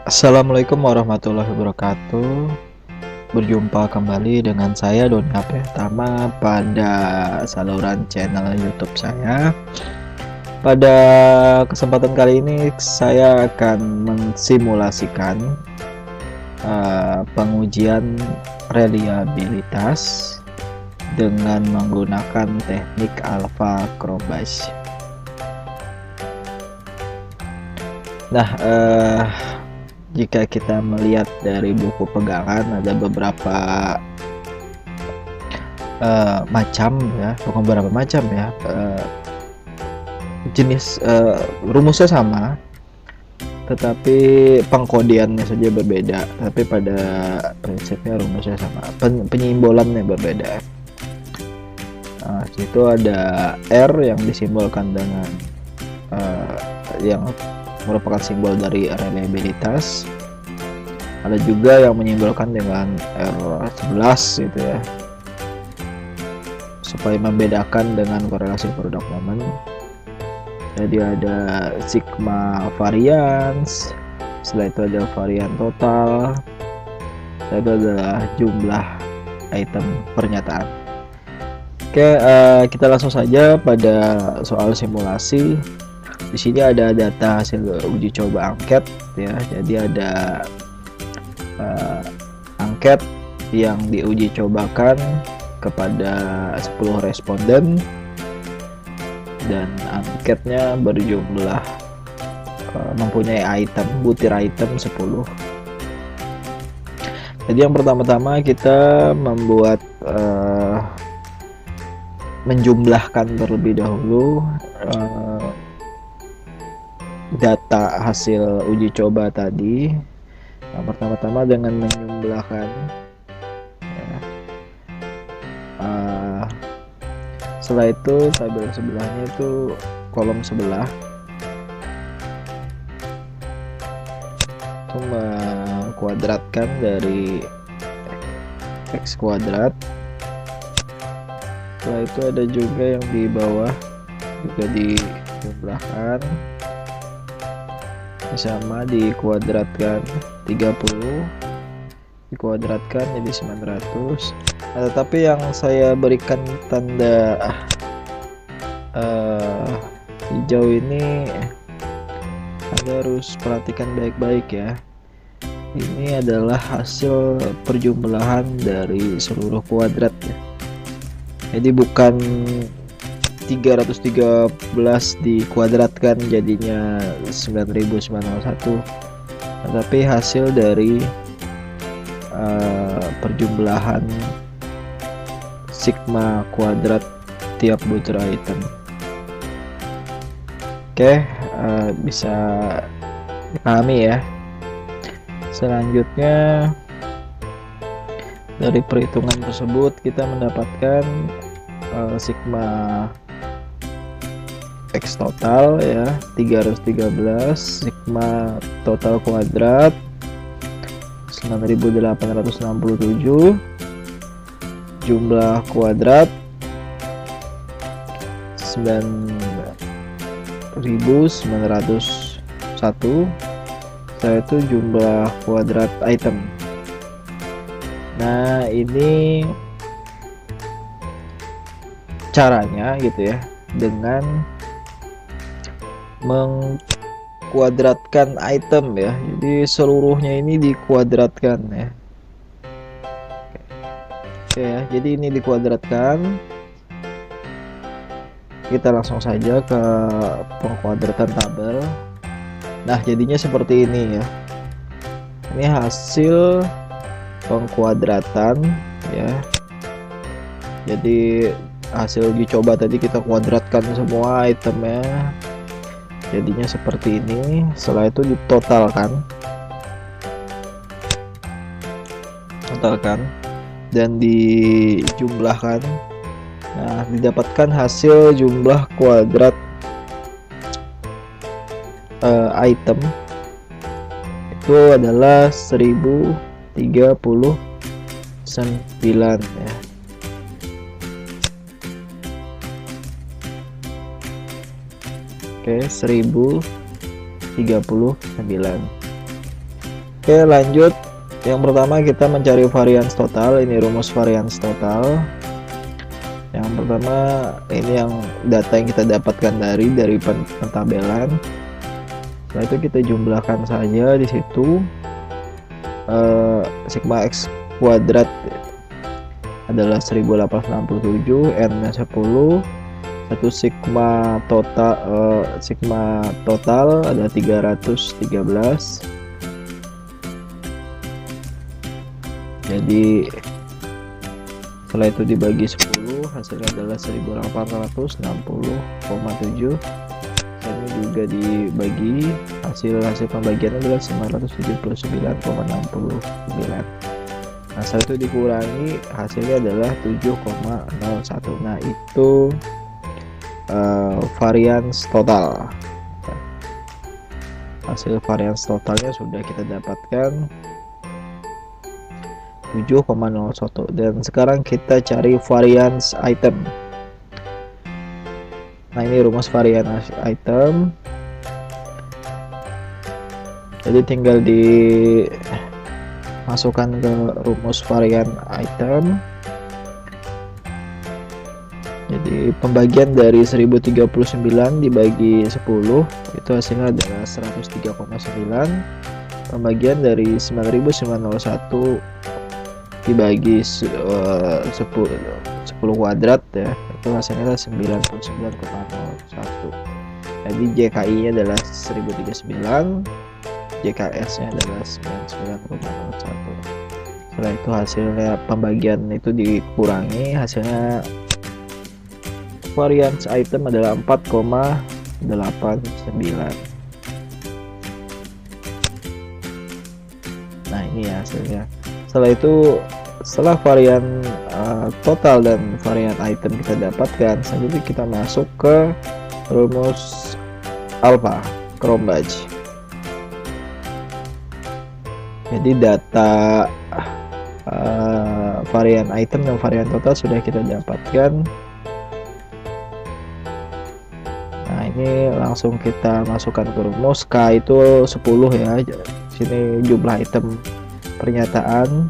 Assalamualaikum warahmatullahi wabarakatuh. Berjumpa kembali dengan saya Doni Pratama pada saluran channel YouTube saya. Pada kesempatan kali ini saya akan mensimulasikan pengujian reliabilitas dengan menggunakan teknik alpha chromebase. Nah, jika kita melihat dari buku pegangan ada beberapa macam ya, bukan beberapa macam ya, jenis rumusnya sama, tetapi pengkodeannya saja berbeda. Tapi pada prinsipnya rumusnya sama, penyimbolannya berbeda. Nah, situ ada R yang disimbolkan dengan yang merupakan simbol dari reliabilitas. Ada juga yang menyimbolkan dengan R11 gitu ya, supaya membedakan dengan korelasi produk moment. Jadi ada sigma variance, setelah itu ada varian total, setelah itu adalah jumlah item pernyataan. Oke, kita langsung saja pada soal simulasi. Di sini ada data hasil uji coba angket ya. Jadi ada angket yang diuji cobakan kepada 10 responden dan angketnya berjumlah mempunyai butir item 10. Jadi yang pertama-tama kita membuat menjumlahkan terlebih dahulu data hasil uji coba tadi. Yang pertama-tama dengan menjumlahkan ya. Setelah itu tabel sebelahnya itu kolom sebelah itu mengkuadratkan dari x kuadrat. Setelah itu ada juga yang di bawah juga dijumlahkan, sama dikuadratkan 30 dikuadratkan jadi 900. Nah, tetapi yang saya berikan tanda hijau ini Anda harus perhatikan baik-baik ya. Ini adalah hasil perjumlahan dari seluruh kuadrat ya. Jadi bukan 313 dikuadratkan jadinya 9901, tetapi hasil dari perjumlahan sigma kuadrat tiap butir item. Oke, bisa dipahami ya. Selanjutnya dari perhitungan tersebut kita mendapatkan sigma X total ya 313, sigma total kuadrat 9867, jumlah kuadrat 9901, setelah itu jumlah kuadrat item. Nah, ini caranya gitu ya, dengan mengkuadratkan item ya. Jadi seluruhnya ini dikuadratkan ya. Oke ya, jadi ini dikuadratkan. Kita langsung saja ke pengkuadratan tabel. Nah, jadinya seperti ini ya. Ini hasil pengkuadratan ya. Jadi hasil uji coba tadi kita kuadratkan semua itemnya, jadinya seperti ini. Setelah itu ditotalkan dan dijumlahkan. Nah, didapatkan hasil jumlah kuadrat item itu adalah 1039 ya. Oke, 1039. Oke, lanjut. Yang pertama kita mencari varians total. Ini rumus varians total. Yang pertama ini yang data yang kita dapatkan dari pentabelan. Setelah itu kita jumlahkan saja di situ. Sigma X kuadrat adalah 1867, N-nya 10. Satu sigma total ada 313. Jadi setelah itu dibagi 10, hasilnya adalah 1860,7. Ini juga dibagi, hasil pembagiannya adalah 979,69. Nah, setelah itu dikurangi, hasilnya adalah 7,01. Nah, itu varians total. Hasil varians totalnya sudah kita dapatkan 7,01. Dan sekarang kita cari varians item. Nah, ini rumus varians item. Jadi tinggal dimasukkan ke rumus varian item. Jadi pembagian dari 1039 dibagi 10 itu hasilnya adalah 103,9. Pembagian dari 9901 dibagi 10 kuadrat ya, itu hasilnya adalah 99,01. Jadi JKI nya adalah 1039, JKS nya adalah 99,01. Setelah itu hasilnya pembagian itu dikurangi, hasilnya varians item adalah 4,89. Nah, ini ya hasilnya. Setelah varian total dan varian item kita dapatkan, selanjutnya kita masuk ke rumus alpha, Cronbach. Jadi data varian item dan varian total sudah kita dapatkan. Nah, ini langsung kita masukkan ke rumus. K itu 10 ya. Sini jumlah item pernyataan.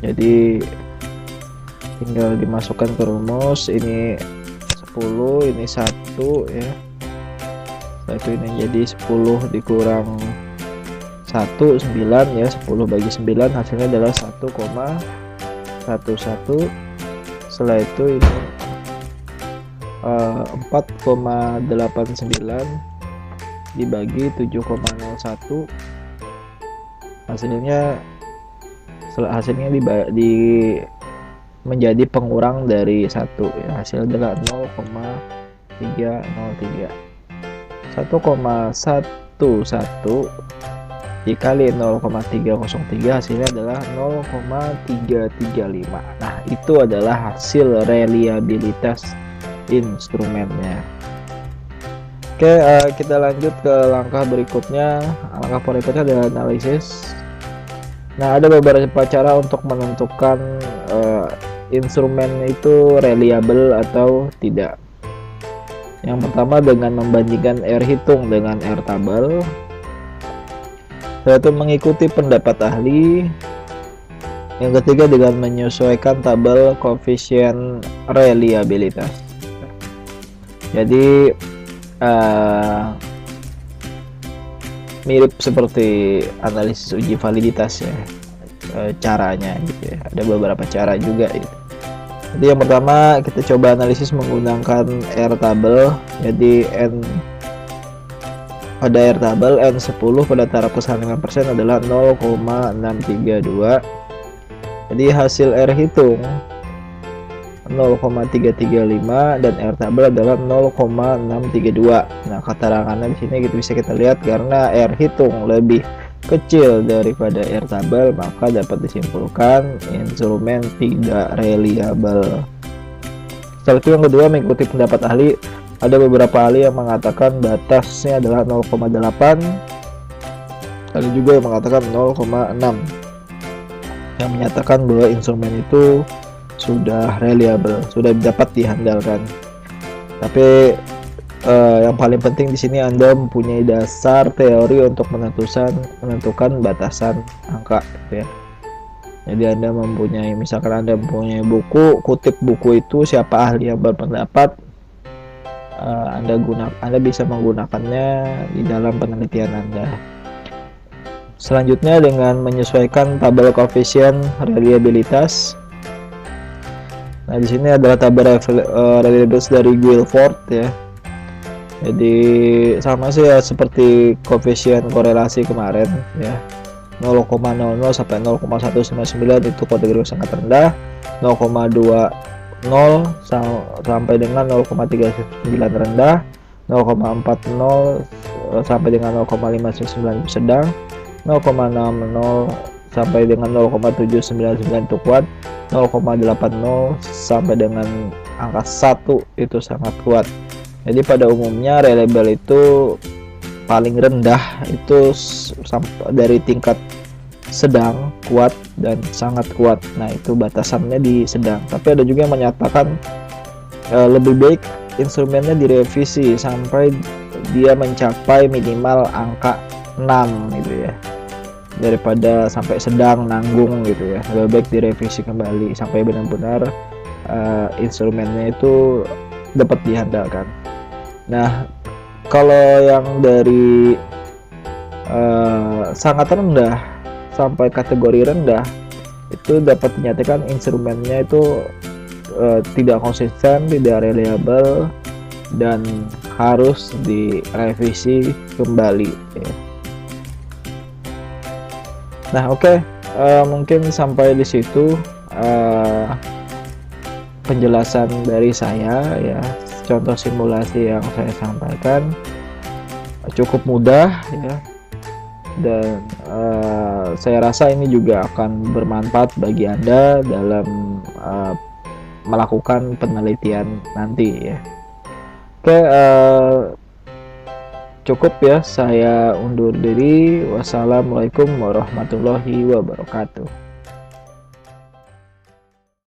Jadi tinggal dimasukkan ke rumus. Ini 10, ini 1 ya. Satu ini jadi 10 dikurang 1, 9 ya. 10 bagi 9 hasilnya adalah 1,11. Setelah itu ini 4,89 dibagi 7,01, hasilnya menjadi pengurang dari 1 ya, hasil adalah 0,303. 1,11 dikali 0,303 hasilnya adalah 0,335. Nah, itu adalah hasil reliabilitas instrumennya. Oke, kita lanjut ke langkah berikutnya. Langkah berikutnya adalah analisis. Nah, ada beberapa cara untuk menentukan instrumen itu reliable atau tidak. Yang pertama dengan membandingkan R hitung dengan R tabel. Yaitu mengikuti pendapat ahli. Yang ketiga dengan menyesuaikan tabel koefisien reliabilitas. Jadi mirip seperti analisis uji validitas ya, caranya gitu ya. Ada beberapa cara juga gitu. Jadi yang pertama kita coba analisis menggunakan R tabel. Jadi pada R tabel N10 pada taraf kesalahan 5% adalah 0,632. Jadi hasil R hitung 0,335 dan R tabel adalah 0,632. Nah, keterangannya di sini gitu bisa kita lihat karena R hitung lebih kecil daripada R tabel, maka dapat disimpulkan instrumen tidak reliable. Setelah itu yang kedua mengikuti pendapat ahli. Ada beberapa ahli yang mengatakan batasnya adalah 0,8. Ada juga yang mengatakan 0,6. Yang menyatakan bahwa instrumen itu sudah reliable, sudah dapat diandalkan. Tapi yang paling penting di sini Anda mempunyai dasar teori untuk menentukan batasan angka gitu ya. Jadi Anda mempunyai, misalkan Anda mempunyai buku, kutip buku itu, siapa ahli yang berpendapat, Anda bisa menggunakannya di dalam penelitian Anda. Selanjutnya dengan menyesuaikan tabel koefisien reliabilitas. Nah, di sini adalah tabel reliabilitas dari Guilford ya. Jadi sama sih ya seperti koefisien korelasi kemarin ya. 0,00 sampai 0,199 itu kategori sangat rendah. 0,20 sampai dengan 0,39 rendah. 0,40 sampai dengan 0,599 sedang. 0,60 sampai dengan 0,799 itu kuat. 0,80 sampai dengan angka 1 itu sangat kuat. Jadi pada umumnya reliable itu paling rendah itu dari tingkat sedang, kuat, dan sangat kuat. Nah, itu batasannya di sedang. Tapi ada juga yang menyatakan lebih baik instrumennya direvisi sampai dia mencapai minimal angka 6 gitu ya, daripada sampai sedang nanggung gitu ya. Lebih baik direvisi kembali sampai benar-benar instrumennya itu dapat diandalkan. Nah, kalau yang dari sangat rendah sampai kategori rendah itu dapat dinyatakan instrumennya itu tidak konsisten, tidak reliable, dan harus direvisi kembali ya. Nah, oke. Mungkin sampai di situ penjelasan dari saya ya. Contoh simulasi yang saya sampaikan cukup mudah ya, dan saya rasa ini juga akan bermanfaat bagi Anda dalam melakukan penelitian nanti ya. Oke, cukup ya, saya undur diri. Wassalamualaikum warahmatullahi wabarakatuh.